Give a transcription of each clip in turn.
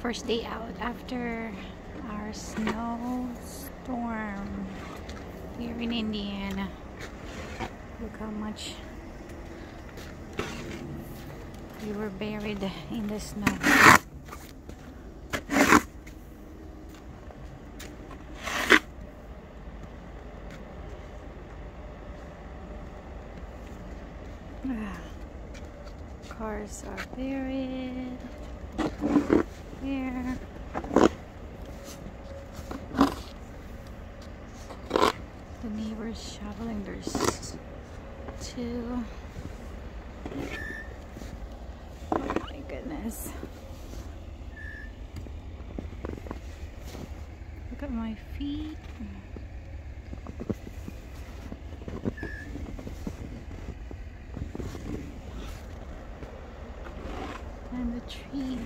First day out after our snowstorm here in Indiana. Look how much we were buried in the snow. Cars are buried here. The neighbors shoveling. There's two. Oh my goodness. Look at my feet. And the tree.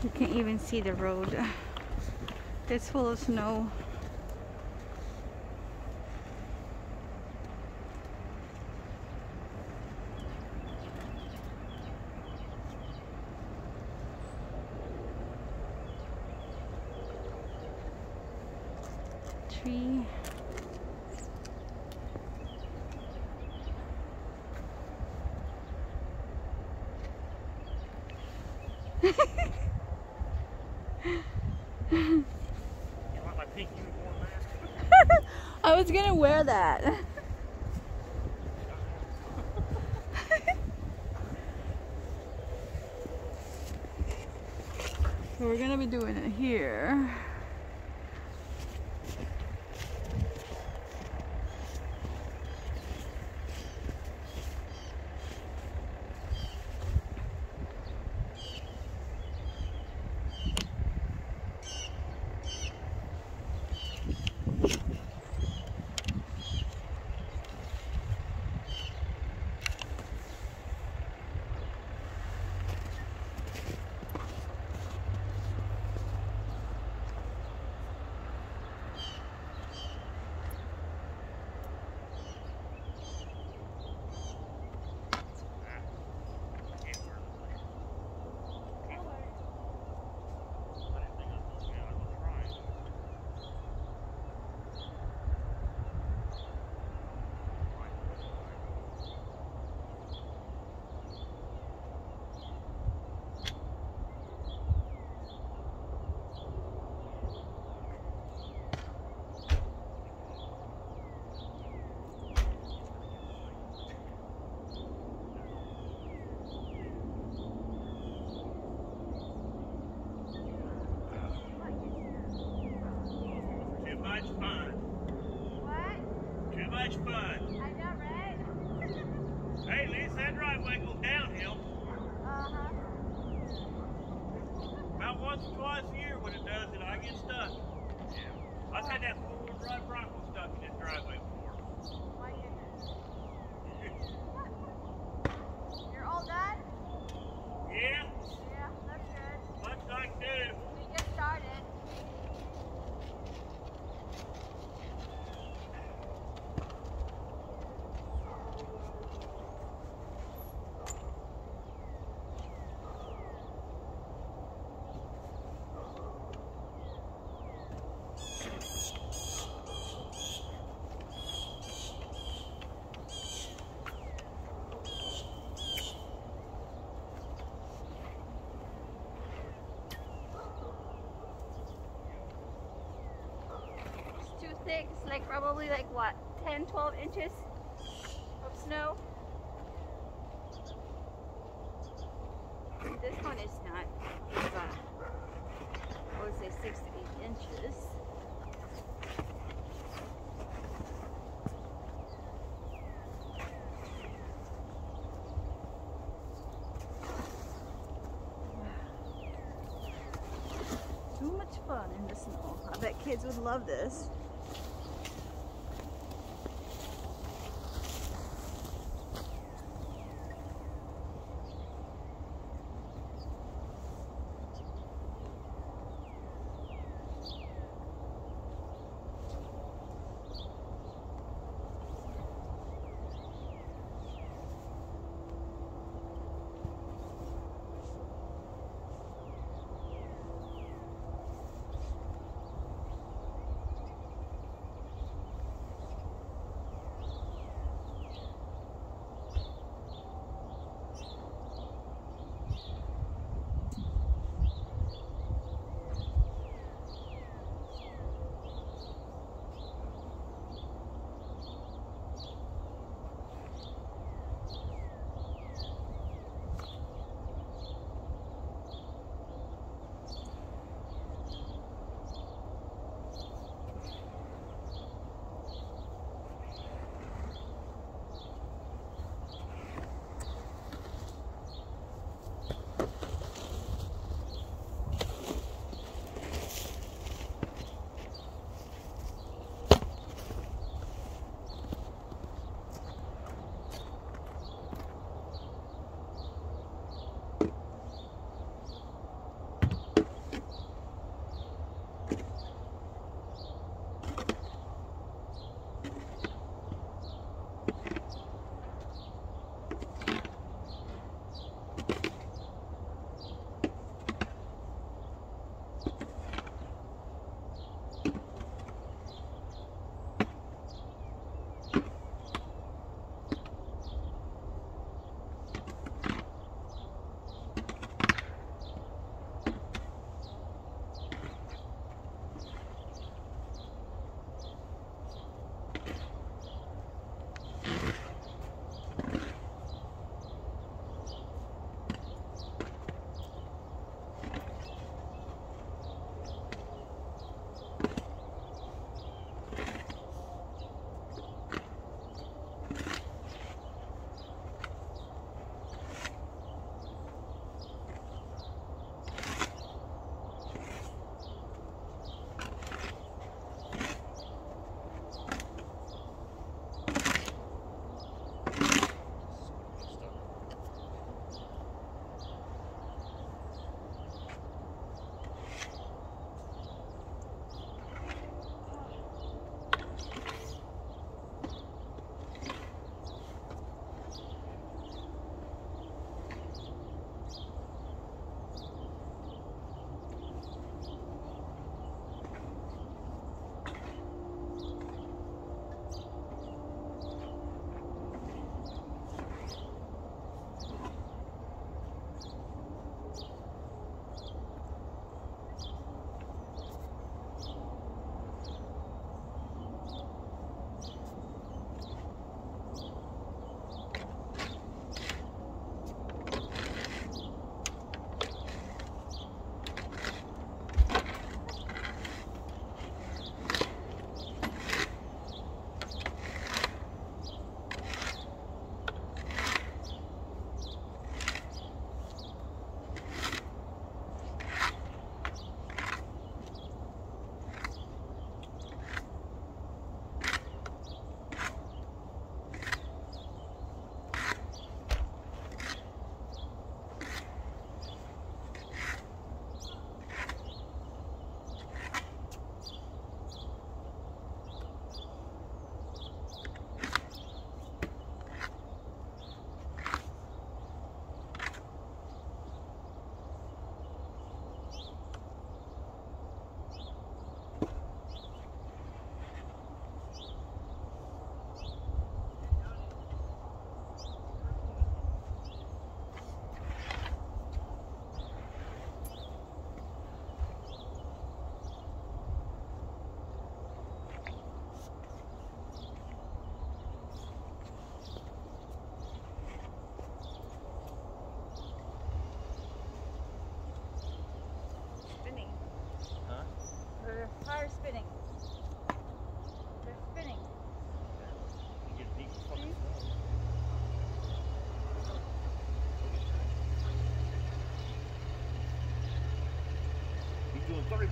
You can't even see the road. It's full of snow. Tree. You want my pink uniform mask? I was gonna wear that. So we're gonna be doing it here. Much fun. What? Too much fun. I know, right? Hey, at least that driveway goes downhill. Uh-huh. About once or twice a year when it does it, I get stuck. Yeah. I've had that four-wheel drive Bronco stuck in this driveway before. My goodness. You're all done? Yeah, Yeah, that's good. looks like do. We just started. Too thick. It's like probably like what, 10, 12 inches of snow. This one is not, I would say 6 to 8 inches. Too much fun in the snow. I bet kids would love this.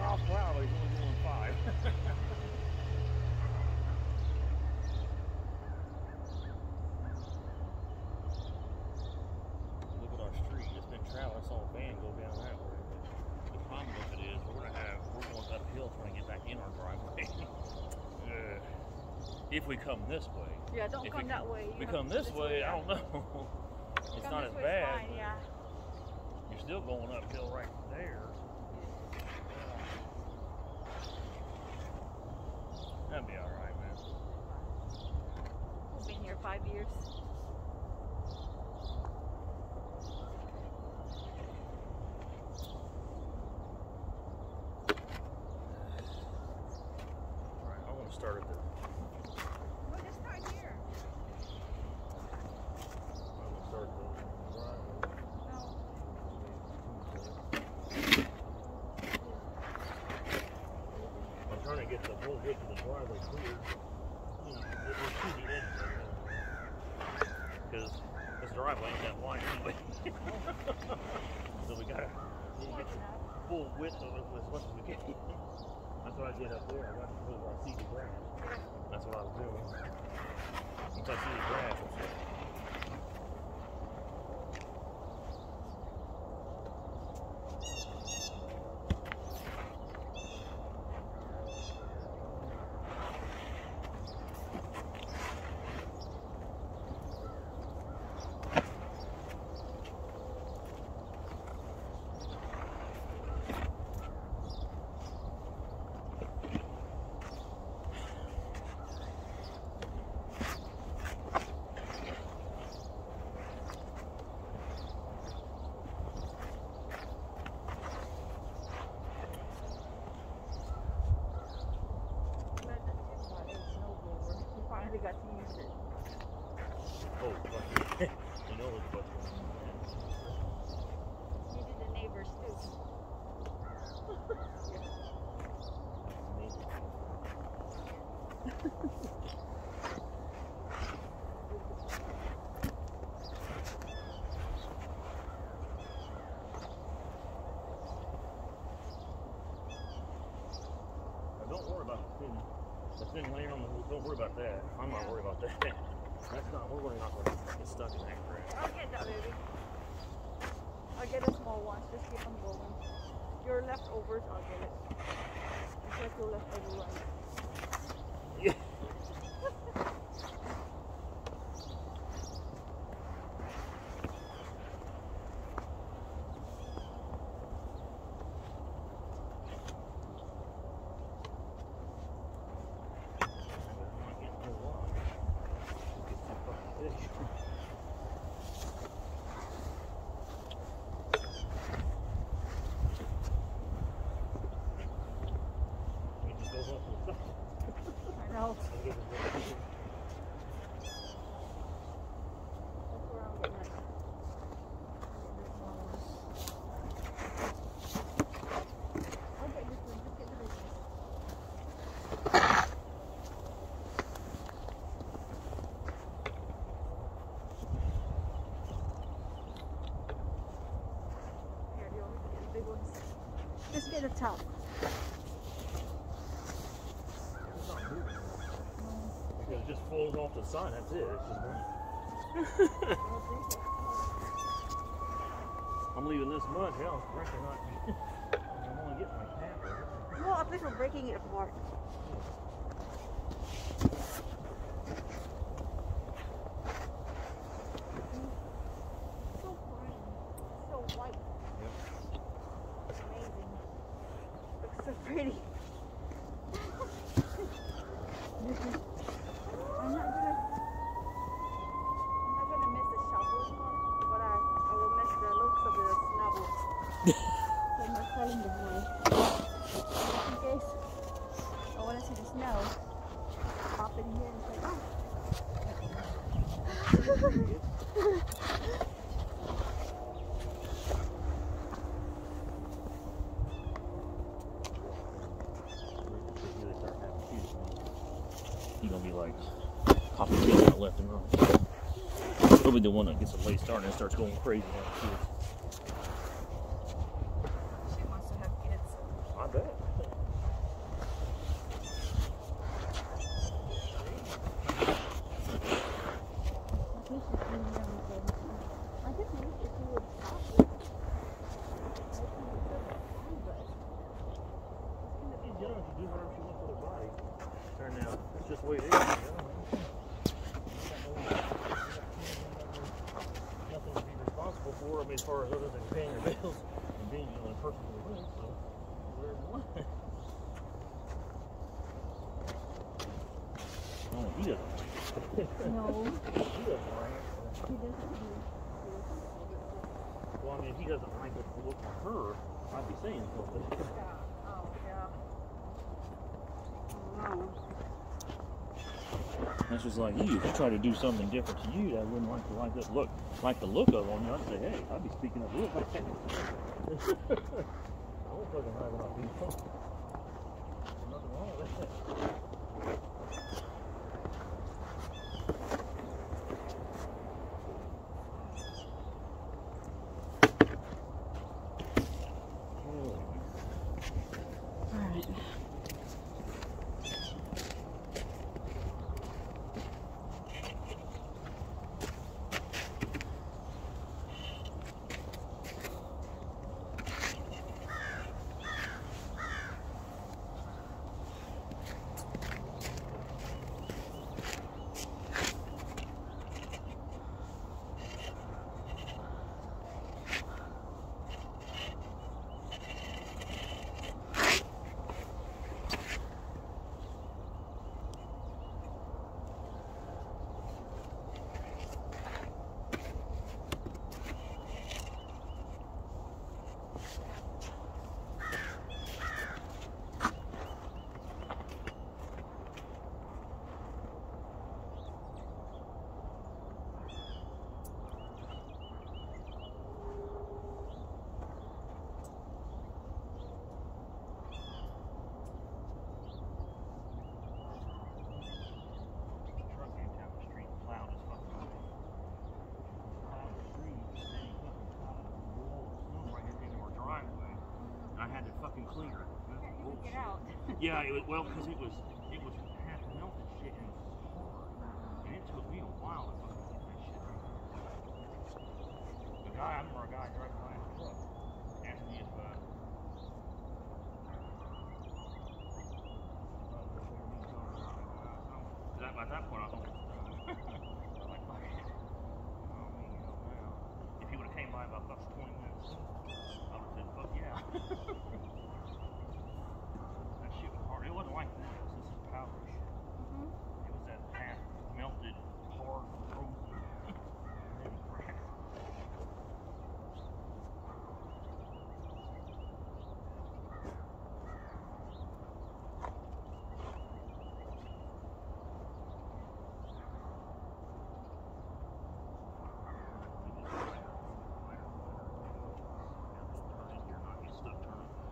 miles per hour, he's only going 5. Look at our street. It's been traveling. I saw a van go down that way. The problem with it is we're going uphill trying to get back in our driveway. If we come this way. Yeah, don't come that way. If we come this way, I don't know. It's not as bad. Fine, yeah. You're still going uphill right there. That'd be alright, man. We've been here 5 years. Alright, I want to start at the... We'll just start here. I want to start at the driveway. No. I'm trying to get the whole width of the driveway clear. You know, it was too the edge of it. Because this driveway ain't that wide anyway. So we gotta get the full width of it as much as we can. That's what I did up there. I got to put where I see the grass. That's what I was doing. Once I see the grass, that's it. We got to use it. Oh, you know what's going on. Maybe the neighbors too. Don't worry about the thing laying on the roof. Don't worry about that. I'm not worried about that. That's not, we're really not going to get stuck in that crap. I'll get that, baby. I'll get the small ones. Just keep them going. Your leftovers, I'll get it. It's like your leftover ones. Yeah. I know. That's where I'll get next. I'll get this one. Just get the big one. Here, you want me to get the big ones? Just get the top. Because it just falls off the side, that's it. It's just one. I'm leaving this much, hell, it's pressure not. I'm only getting my cap over. Well, at least we're breaking it apart. So fine. So white. Yep. It's amazing. Looks so pretty. I'm not gonna miss the shovel, but I will miss the looks of the snubble. So I'm not calling the boy. In case I want to see the snow, pop in here and say, oh. He's gonna be like popping kills out left and right. He'll be the one that gets a late start and starts going crazy on kids. She wants to have kids. I bet. I could make if you would stop it. These young can do whatever she wants with her body. Turn out, that's just the way it is. You know? Nothing to be responsible for. I mean, as far as other than paying your bills and being a person who lives. So, whatever you want. Oh, he doesn't. No. He doesn't rant. He doesn't do. Well, I mean, if he doesn't like it to look on her, I'd be saying something. Yeah. Oh, yeah. Oh, no. That's just like you. If you try to do something different to you that I wouldn't like the look of on you, I'd say, hey, I'd be speaking up real fast. I won't fucking hide on people. Nothing wrong with that. Clear. Get out. Yeah, it was because it was half melted shit and it was hard, and it took me a while to fucking get that shit right. I remember a guy driving by in a truck asked me if at that point I was almost done. I'm like, fuck it. I don't mean help now. If he would have came by about fucking 20 minutes, I would have said, fuck yeah. It wasn't like this. This is powder shit. It was that half melted, hard, frozen, and then crack. You're not get stuck turning.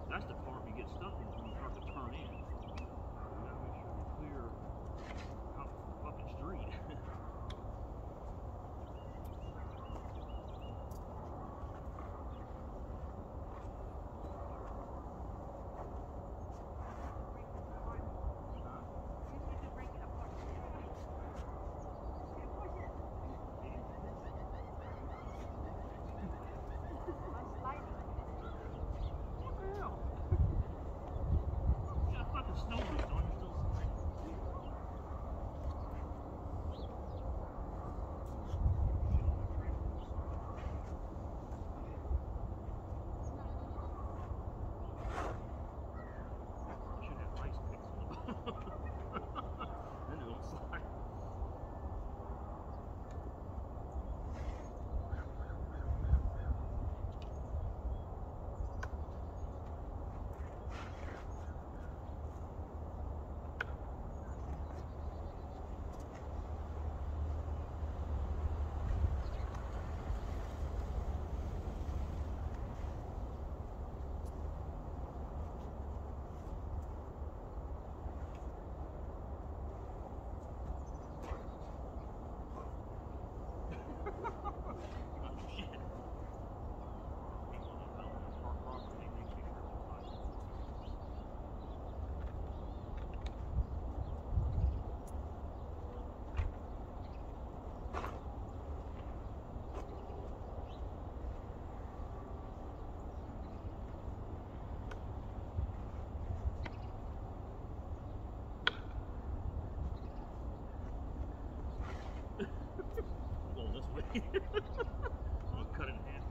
You cut it in half.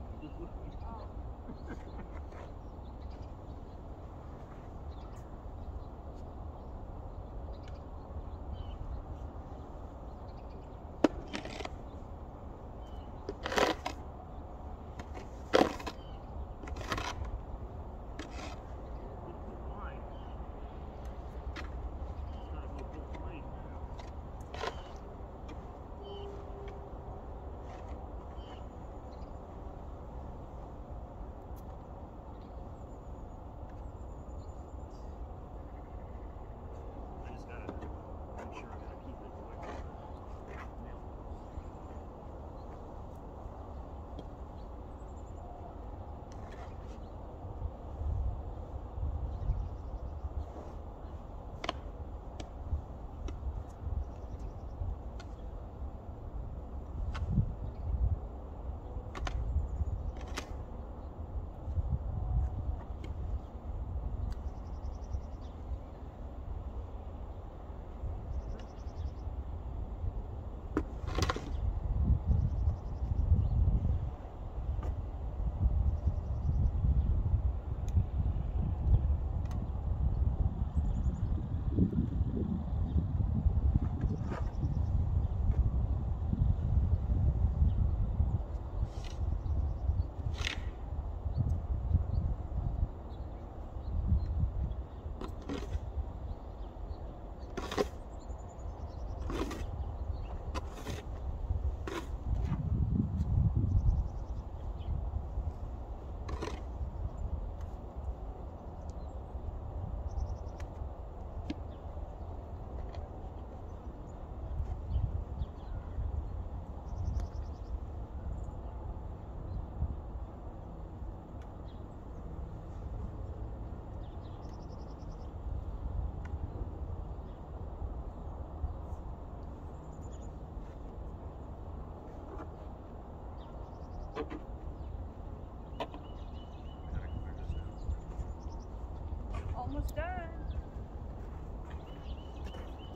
Almost done.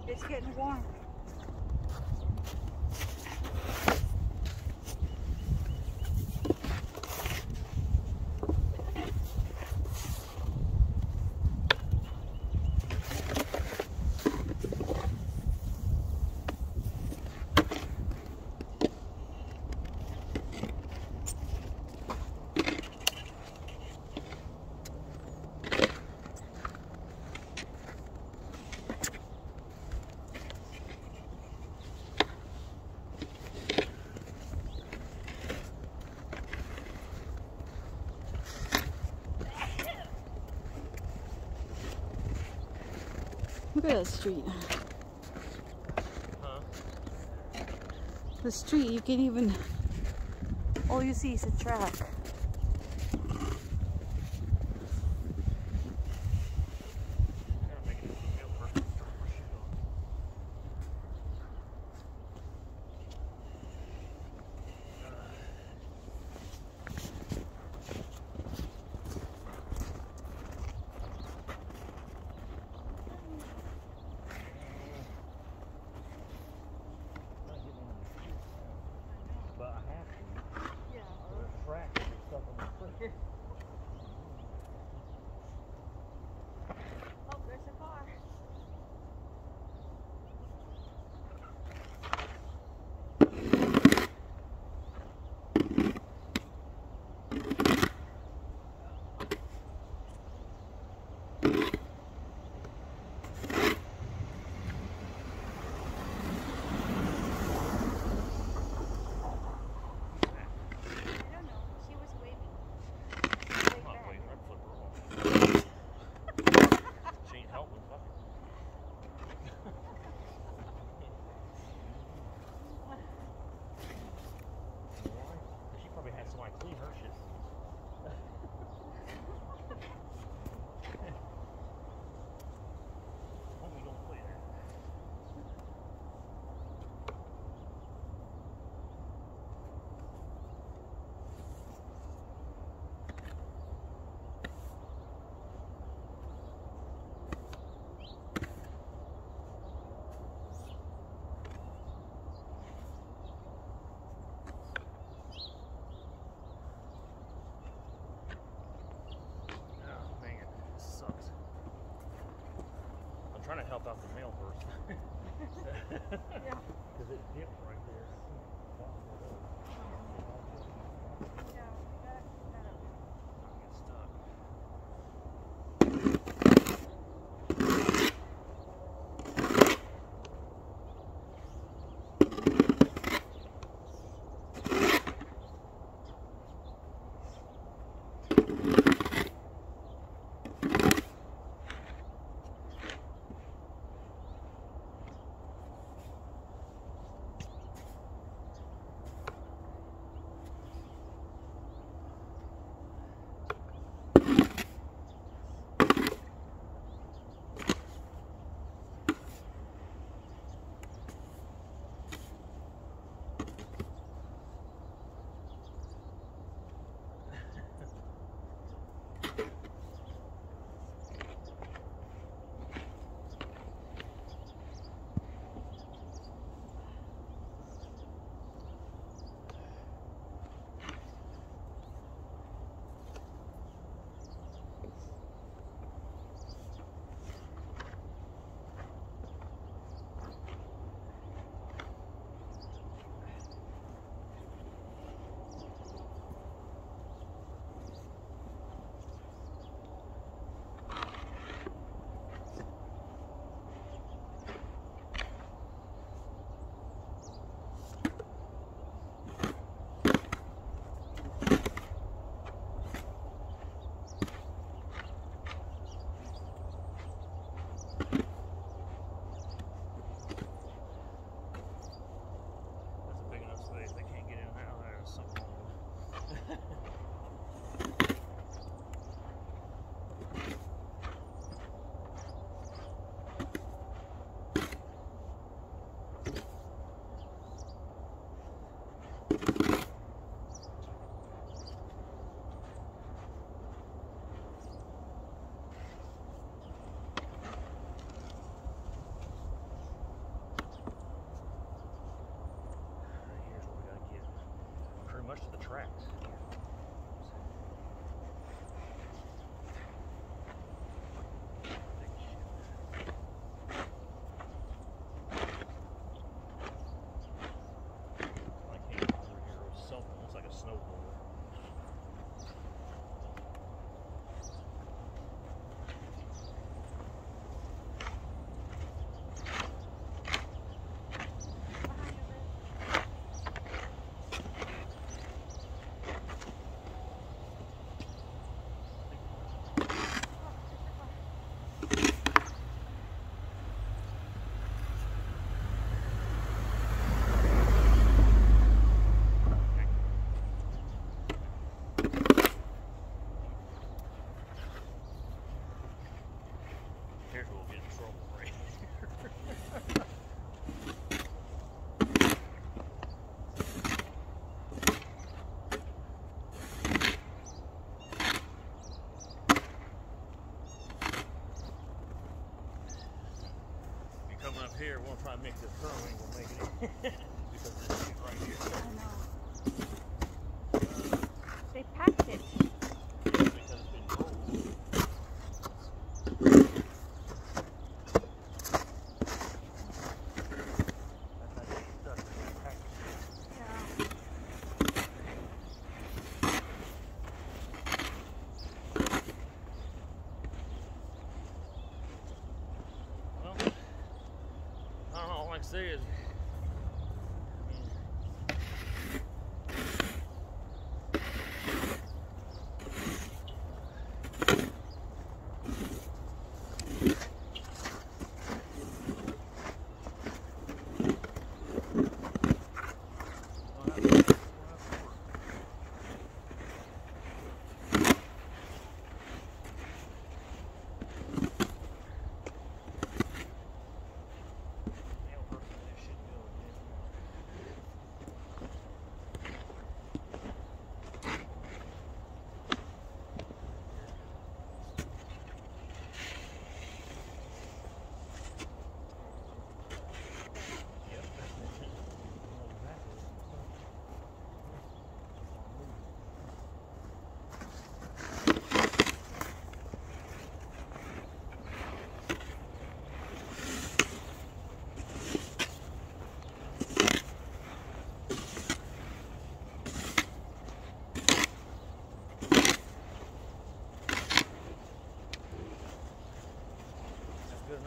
It's getting warm. Look at that street. Huh? The street, you can't even, all you see is a track. Oh, there's a car. I don't know. She was waving. drop out the mail first. Yeah. Because it dipped right there. Yeah, we got it. I'll get stuck. Much to the tracks. I can't over here with something. Looks like a snowblower. Here's where we'll get in trouble right here. If you're coming up here, we'll try to make this turn, we ain't gonna make it because of this shit right here. I know. They packed it. Because it's been rolled. Like I said,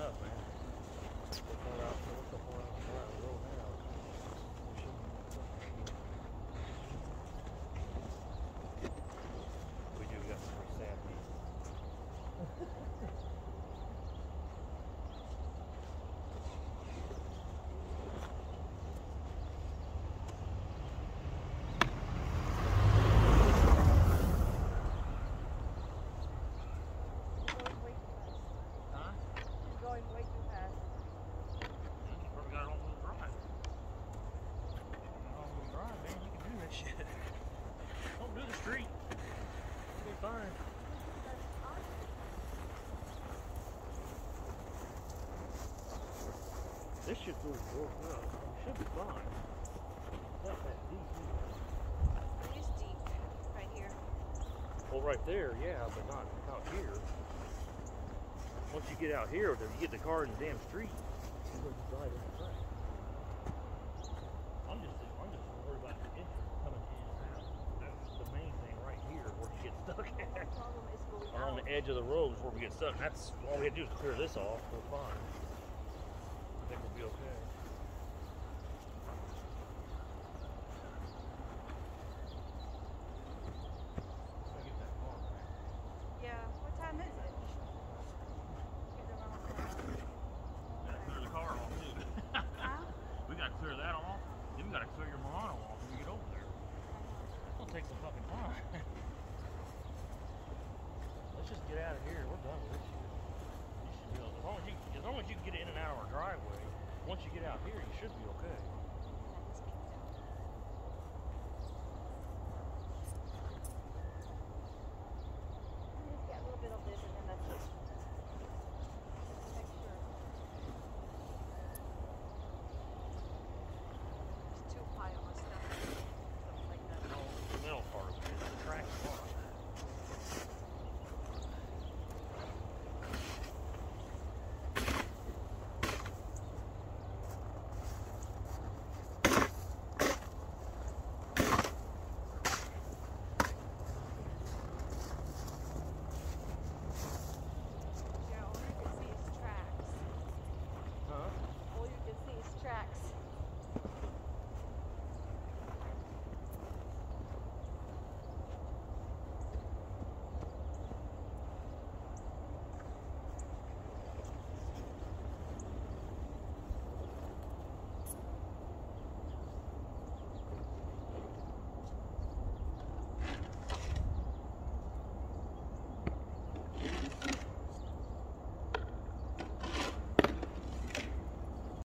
enough, man. So far out, so far out the road now. We do got some pretty sad people. This should go broken up. It should be fine. Not that deep either. It is deep right here. Well, right there, yeah, but not out here. Once you get out here, you get the car in the damn street. You're going to drive in the track. I'm just worried about the engine coming in and out. That's the main thing right here where you get stuck at. The problem is going On the edge of the road is where we get stuck. And that's all we have to do is clear this off. We're fine. I think we'll be okay. Gotta get that car back. Yeah. What time is it? Get around Gotta clear the car off too. Huh? We gotta clear that off. Then we gotta clear your Murano off when we get over there. It's gonna take some fucking time. Let's just get out of here. We're done with this shit. You should be able, as long as you can get in and out of our driveway, once you get out here, you should be okay.